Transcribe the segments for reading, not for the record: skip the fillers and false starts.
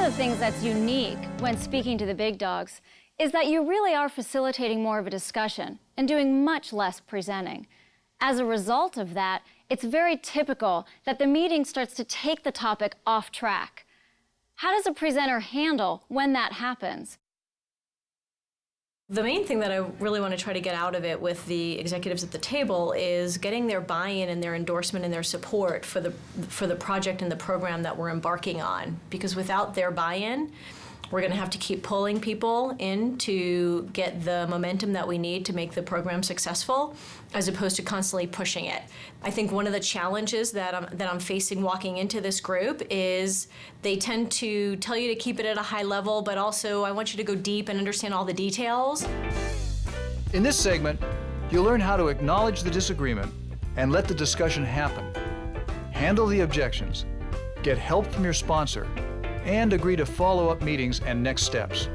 the things that's unique when speaking to the big dogs is that you really are facilitating more of a discussion and doing much less presenting. As a result of that, it's very typical that the meeting starts to take the topic off track. How does a presenter handle when that happens? The main thing that I really want to try to get out of it with the executives at the table is getting their buy-in and their endorsement and their support for the project and the program that we're embarking on. Because without their buy-in, we're going to have to keep pulling people in to get the momentum that we need to make the program successful, as opposed to constantly pushing it. I think one of the challenges that I'm facing walking into this group is they tend to tell you to keep it at a high level, but also I want you to go deep and understand all the details. In this segment, you'll learn how to acknowledge the disagreement and let the discussion happen, handle the objections, get help from your sponsor, and agree to follow-up meetings and next steps.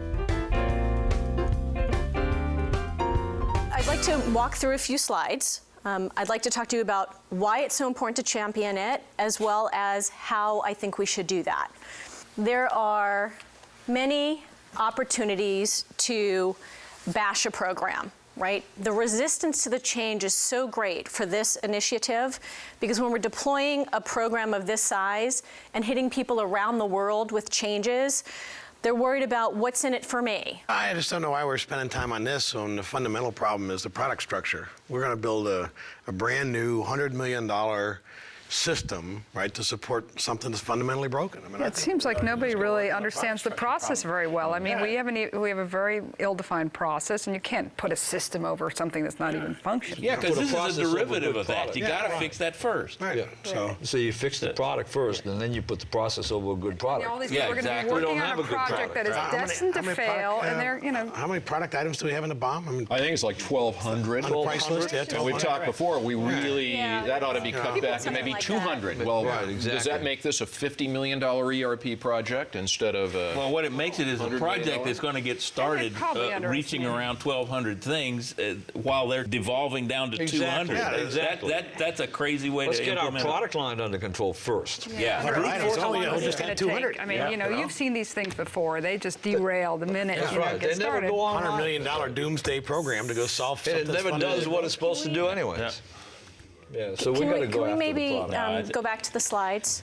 I'd like to walk through a few slides. I'd like to talk to you about why it's so important to champion it, as well as how I think we should do that. There are many opportunities to bash a program, right? The resistance to the change is so great for this initiative because when we're deploying a program of this size and hitting people around the world with changes, they're worried about what's in it for me. I just don't know why we're spending time on this when the fundamental problem is the product structure. We're going to build a brand new $100 million system, right, to support something that's fundamentally broken. I mean, it seems like nobody really understands the process very well. I mean, we have a very ill-defined process, and you can't put a system over something that's not even functioning. Yeah, because this is a derivative of that. You got to fix that first. Right. Yeah. So you fix the product first, and then you put the process over a good product. All these people are going to be working on a project that is destined to fail, and they're, you know. How many product items do we have in the BOM? I think it's like 1,200. On the price list, yeah. And we've talked before, we really, that ought to be cut back to maybe 200. Well, does that make this a $50 million ERP project instead of a... Well, what it makes it is a project that's going to get started reaching around 1,200 things while they're devolving down to 200. Yeah, exactly. That's a crazy way Let's to get implement our product line under control first. Yeah. We'll just get 200. I mean, you know, you've seen these things before. They just derail the minute you know, get started. Never go on $100 million doomsday program to go solve something. And it never does what it's supposed to do anyways. Yeah. Yeah, so we got to go Can we after maybe the product. go back to the slides?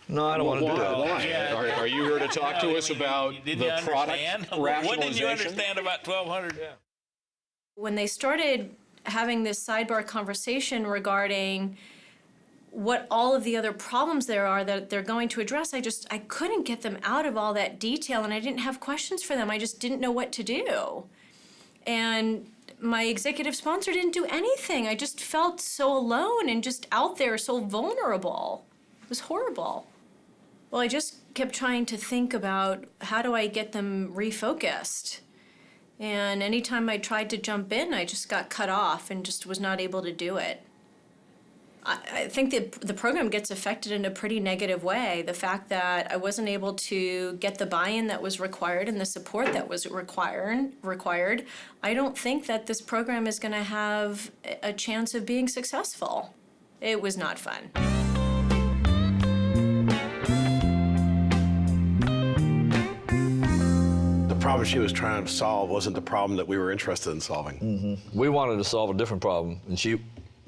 No, I don't want to do that. Yeah. Are you here to talk to us about the product rationalization? What did you understand about 1,200? Yeah. When they started having this sidebar conversation regarding what all of the other problems there are that they're going to address, I couldn't get them out of all that detail, and I didn't have questions for them. I just didn't know what to do. And my executive sponsor didn't do anything. I just felt so alone and just out there, so vulnerable. It was horrible. Well, I just kept trying to think about how do I get them refocused? And anytime I tried to jump in, I just got cut off and just was not able to do it. I think the program gets affected in a pretty negative way. The fact that I wasn't able to get the buy-in that was required and the support that was required, I don't think that this program is going to have a chance of being successful. It was not fun. The problem she was trying to solve wasn't the problem that we were interested in solving. Mm-hmm. We wanted to solve a different problem, and she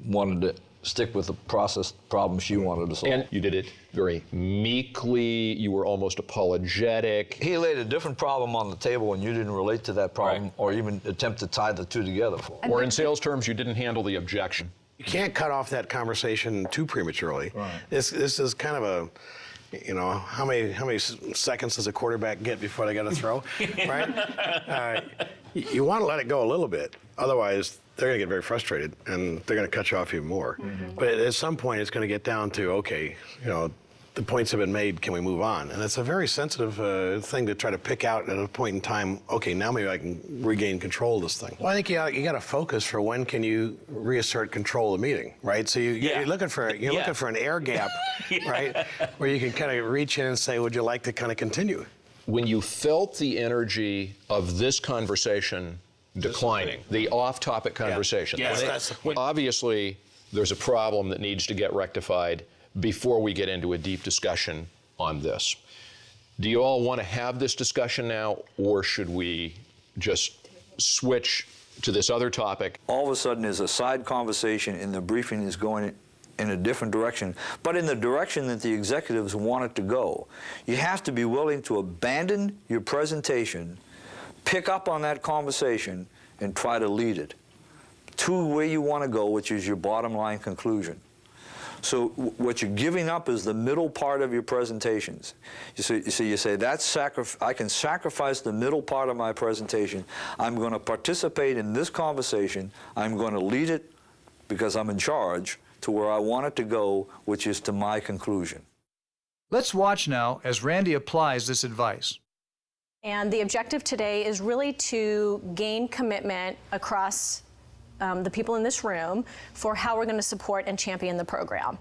wanted to stick with the process problem she wanted to solve. And you did it very meekly. You were almost apologetic. He laid a different problem on the table, and you didn't relate to that problem or even attempt to tie the two together for him. Or in sales terms, you didn't handle the objection. You can't cut off that conversation too prematurely. Right. This is kind of a, you know, how many seconds does a quarterback get before they got to throw, right? You want to let it go a little bit, otherwise they're going to get very frustrated and they're going to cut you off even more. Mm-hmm. But at some point, it's going to get down to, okay, you know, the points have been made, can we move on? And it's a very sensitive thing to try to pick out at a point in time, okay, now maybe I can regain control of this thing. Well, I think you got to focus for when can you reassert control of the meeting, right? So you're looking for an air gap, right, where you can kind of reach in and say, would you like to kind of continue? When you felt the energy of this conversation declining, the off-topic conversation, when obviously there's a problem that needs to get rectified before we get into a deep discussion on this. Do you all want to have this discussion now, or should we just switch to this other topic? All of a sudden, there's a side conversation, and the briefing is going in a different direction, but in the direction that the executives want it to go. You have to be willing to abandon your presentation, pick up on that conversation, and try to lead it to where you want to go, which is your bottom line conclusion. So what you're giving up is the middle part of your presentations. You say that's I can sacrifice the middle part of my presentation. I'm going to participate in this conversation. I'm going to lead it because I'm in charge to where I want it to go, which is to my conclusion. Let's watch now as Randy applies this advice. And the objective today is really to gain commitment across the people in this room for how we're going to support and champion the program.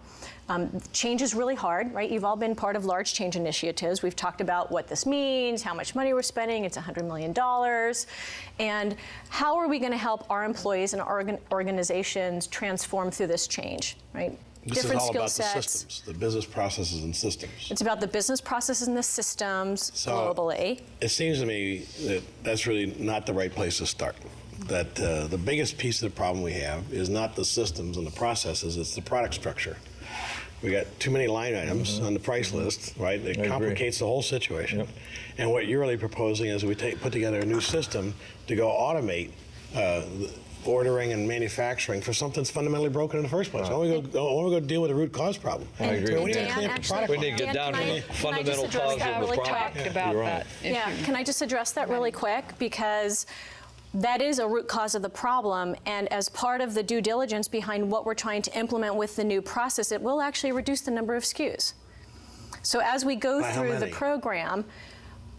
Change is really hard, right? You've all been part of large change initiatives. We've talked about what this means, how much money we're spending. It's $100 million. And how are we going to help our employees and our organizations transform through this change, right? This is all about the systems, the business processes and systems. It's about the business processes and the systems globally. It seems to me that that's really not the right place to start. That the biggest piece of the problem we have is not the systems and the processes, it's the product structure. We got too many line items on the price list, right? It complicates the whole situation. Yep. And what you're really proposing is we put together a new system to go automate ordering and manufacturing for something that's fundamentally broken in the first place. Why don't we go deal with the root cause problem? I agree. We need to clean up the product. We need to get down to the fundamental cause of the problem. About that. Yeah, can I just address that really quick? Because that is a root cause of the problem, and as part of the due diligence behind what we're trying to implement with the new process, it will actually reduce the number of SKUs. So as we go through the program,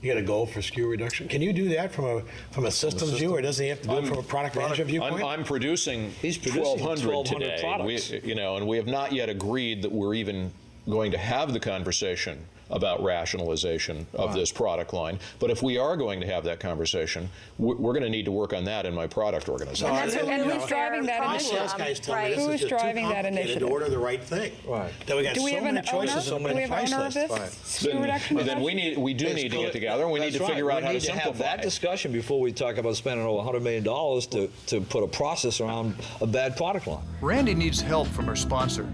you got a goal for SKU reduction? Can you do that from a systems view, or doesn't he have to do it from a product management viewpoint? I'm producing 1,200 today. products. And we have not yet agreed that we're even going to have the conversation about rationalization of this product line. But if we are going to have that conversation, we're going to need to work on that in my product organization. And who's driving that initiative? Sales guys tell me this is just too complicated to order the right thing. Right. That we got Do we so have many an choices, owner? so Do many we have price an owner of lists. this? SKU reduction? Then we do need to get together, and we need to figure out how to simplify. We need to have that discussion before we talk about spending over $100 million to put a process around a bad product line. Randy needs help from her sponsor.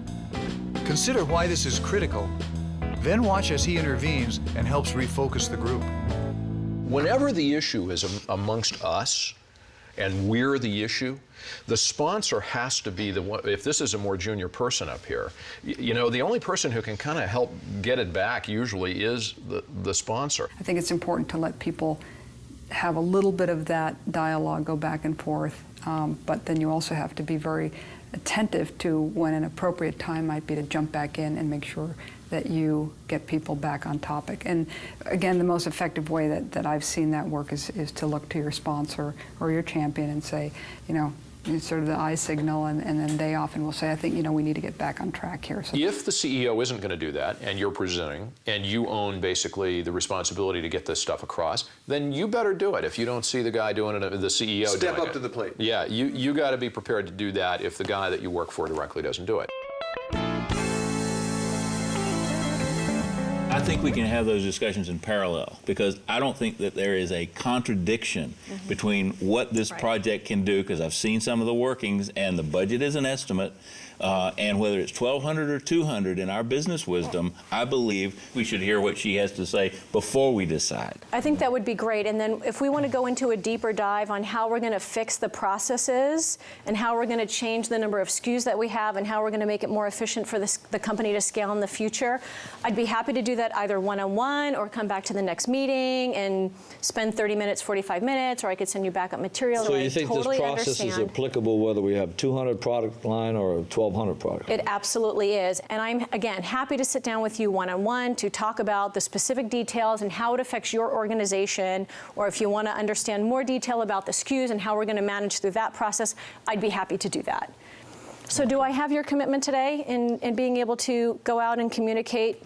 Consider why this is critical, then watch as he intervenes and helps refocus the group. Whenever the issue is amongst us, and we're the issue, the sponsor has to be the one. If this is a more junior person up here, the only person who can kind of help get it back usually is the sponsor. I think it's important to let people have a little bit of that dialogue go back and forth, but then you also have to be very attentive to when an appropriate time might be to jump back in and make sure that you get people back on topic. And again, the most effective way that I've seen that work is to look to your sponsor or your champion and say, it's sort of the eye signal, and then they often will say, I think, we need to get back on track here. So if the CEO isn't going to do that, and you're presenting, and you own basically the responsibility to get this stuff across, then you better do it. If you don't see the guy doing it, the CEO doing it. Step up to the plate. Yeah, you got to be prepared to do that if the guy that you work for directly doesn't do it. I think we can have those discussions in parallel, because I don't think that there is a contradiction between what this project can do, because I've seen some of the workings, and the budget is an estimate, and whether it's 1,200 or 200 in our business wisdom, I believe we should hear what she has to say before we decide. I think that would be great. And then if we want to go into a deeper dive on how we're going to fix the processes and how we're going to change the number of SKUs that we have and how we're going to make it more efficient for the company to scale in the future, I'd be happy to do that either one-on-one or come back to the next meeting and spend 30 minutes, 45 minutes, or I could send you backup material. So you think this process is applicable whether we have 200 product line or 1,200 product? It absolutely is. And I'm, again, happy to sit down with you one-on-one to talk about the specific details and how it affects your organization, or if you want to understand more detail about the SKUs and how we're going to manage through that process, I'd be happy to do that. So do I have your commitment today in being able to go out and communicate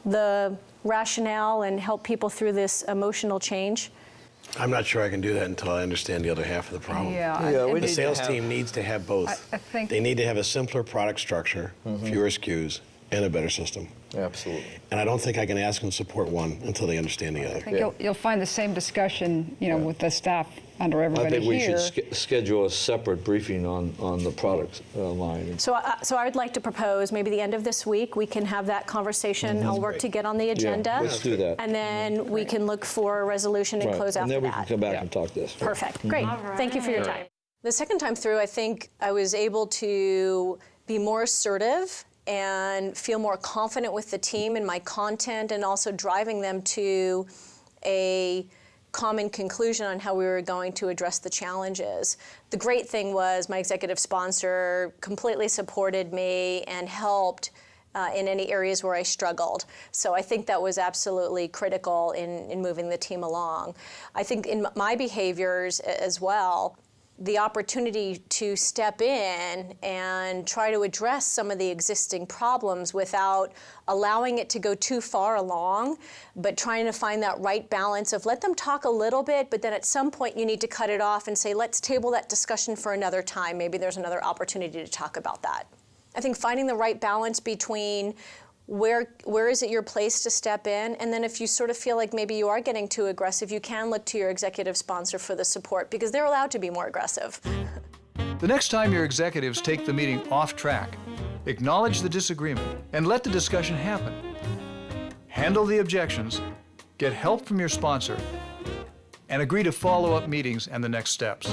the rationale and help people through this emotional change? I'm not sure I can do that until I understand the other half of the problem. The sales team needs to have both. I think they need to have a simpler product structure, fewer SKUs, and a better system. Absolutely. And I don't think I can ask them to support one until they understand the I other. think you'll find the same discussion, with the staff under I everybody think we here. should schedule a separate briefing on the product line. So I would like to propose maybe the end of this week, we can have that conversation. I'll work to get on the agenda. Let's do that. And then we can look for a resolution and Right. close and after then we that. can come back and talk this. Perfect. Great. Thank you for your time. The second time through, I think I was able to be more assertive and feel more confident with the team in my content, and also driving them to a common conclusion on how we were going to address the challenges. The great thing was my executive sponsor completely supported me and helped in any areas where I struggled. So I think that was absolutely critical in moving the team along. I think in my behaviors as well, the opportunity to step in and try to address some of the existing problems without allowing it to go too far along, but trying to find that right balance of let them talk a little bit, but then at some point you need to cut it off and say, let's table that discussion for another time. Maybe there's another opportunity to talk about that. I think finding the right balance between where is it your place to step in, and then if you sort of feel like maybe you are getting too aggressive, you can look to your executive sponsor for the support, because they're allowed to be more aggressive. The next time your executives take the meeting off track, acknowledge the disagreement and let the discussion happen. Handle the objections, get help from your sponsor, and agree to follow-up meetings and the next steps.